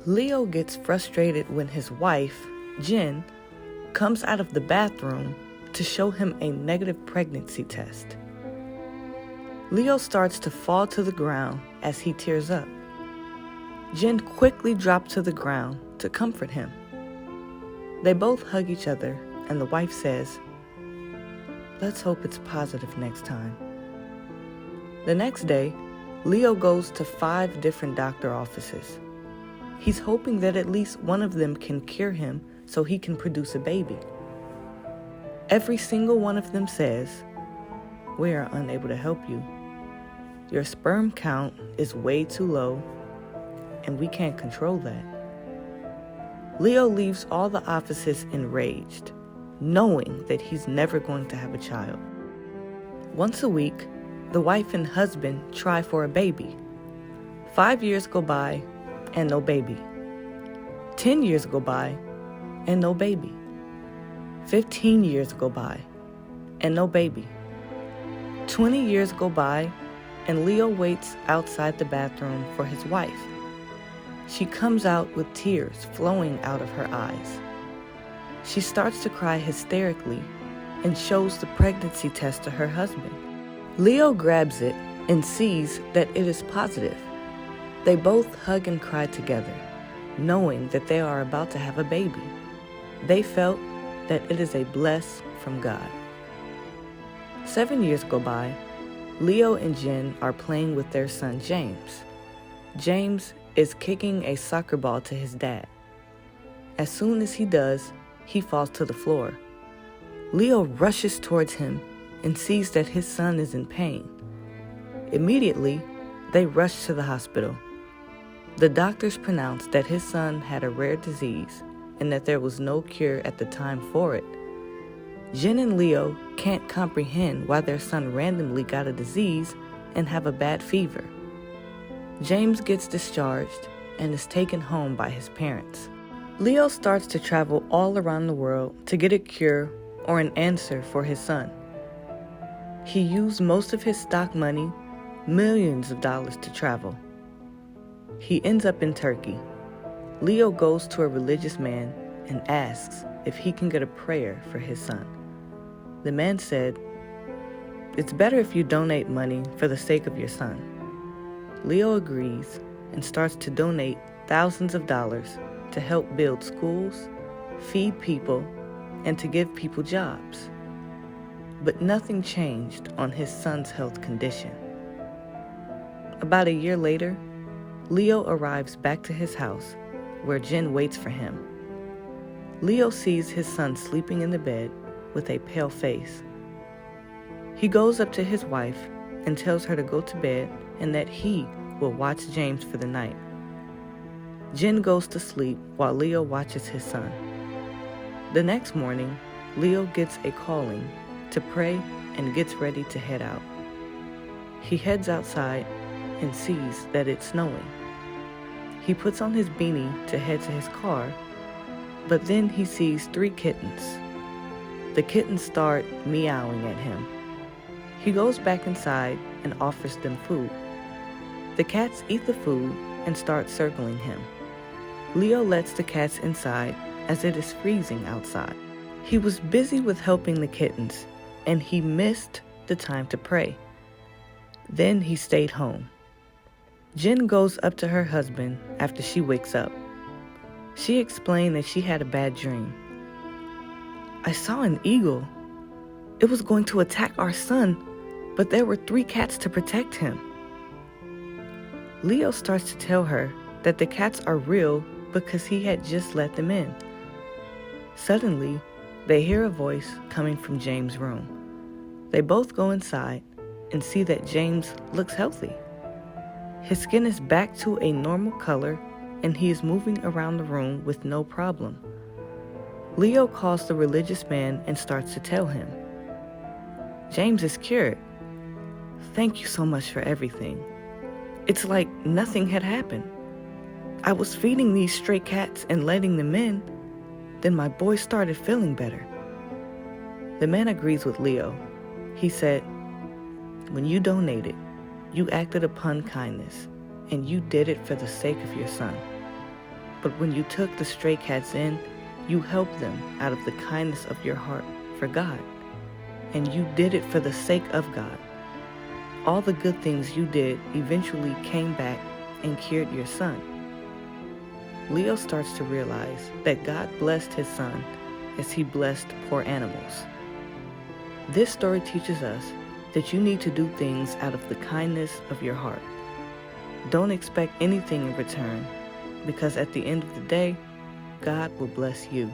Leo gets frustrated when his wife, Jen, comes out of the bathroom to show him a negative pregnancy test. Leo starts to fall to the ground as he tears up. Jen quickly drops to the ground to comfort him. They both hug each other, and the wife says, "Let's hope it's positive next time." The next day, Leo goes to 5 different doctor offices. He's hoping that at least one of them can cure him so he can produce a baby. Every single one of them says, "We are unable to help you. Your sperm count is way too low, and we can't control that." Leo leaves all the offices enraged, knowing that he's never going to have a child. Once a week, the wife and husband try for a baby. 5 years go by, and no baby. 10 years go by, and no baby. 15 years go by, and no baby. 20 years go by, and Leo waits outside the bathroom for his wife. She comes out with tears flowing out of her eyes. She starts to cry hysterically and shows the pregnancy test to her husband. Leo grabs it and sees that it is positive. They both hug and cry together, knowing that they are about to have a baby. They felt that it is a bless from God. 7 years go by. Leo and Jen are playing with their son James. James is kicking a soccer ball to his dad. As soon as he does, he falls to the floor. Leo rushes towards him and sees that his son is in pain. Immediately, they rush to the hospital. The doctors pronounced that his son had a rare disease and that there was no cure at the time for it. Jen and Leo can't comprehend why their son randomly got a disease and have a bad fever. James gets discharged and is taken home by his parents. Leo starts to travel all around the world to get a cure or an answer for his son. He used most of his stock money, millions of dollars, to travel. He ends up in Turkey. Leo goes to a religious man and asks if he can get a prayer for his son. The man said, "It's better if you donate money for the sake of your son." Leo agrees and starts to donate thousands of dollars to help build schools, feed people, and to give people jobs. But nothing changed on his son's health condition. About a year later, Leo arrives back to his house, where Jen waits for him. Leo sees his son sleeping in the bed with a pale face. He goes up to his wife and tells her to go to bed and that he will watch James for the night. Jen goes to sleep while Leo watches his son. The next morning, Leo gets a calling to pray and gets ready to head out. He heads outside and sees that it's snowing. He puts on his beanie to head to his car, but then he sees 3 kittens. The kittens start meowing at him. He goes back inside and offers them food. The cats eat the food and start circling him. Leo lets the cats inside as it is freezing outside. He was busy with helping the kittens, and he missed the time to pray. Then he stayed home. Jen goes up to her husband after she wakes up. She explained that she had a bad dream. "I saw an eagle. It was going to attack our son, but there were 3 cats to protect him." Leo starts to tell her that the cats are real because he had just let them in. Suddenly, they hear a voice coming from James' room. They both go inside and see that James looks healthy. His skin is back to a normal color and he is moving around the room with no problem. Leo calls the religious man and starts to tell him, "James is cured. Thank you so much for everything. It's like nothing had happened. I was feeding these stray cats and letting them in. Then my boy started feeling better." The man agrees with Leo. He said, "When you donated, you acted upon kindness, and you did it for the sake of your son. But when you took the stray cats in, you helped them out of the kindness of your heart for God. And you did it for the sake of God. All the good things you did eventually came back and cured your son. Leo starts to realize that God blessed his son as he blessed poor animals. This story teaches us that you need to do things out of the kindness of your heart. Don't expect anything in return, because at the end of the day, God will bless you.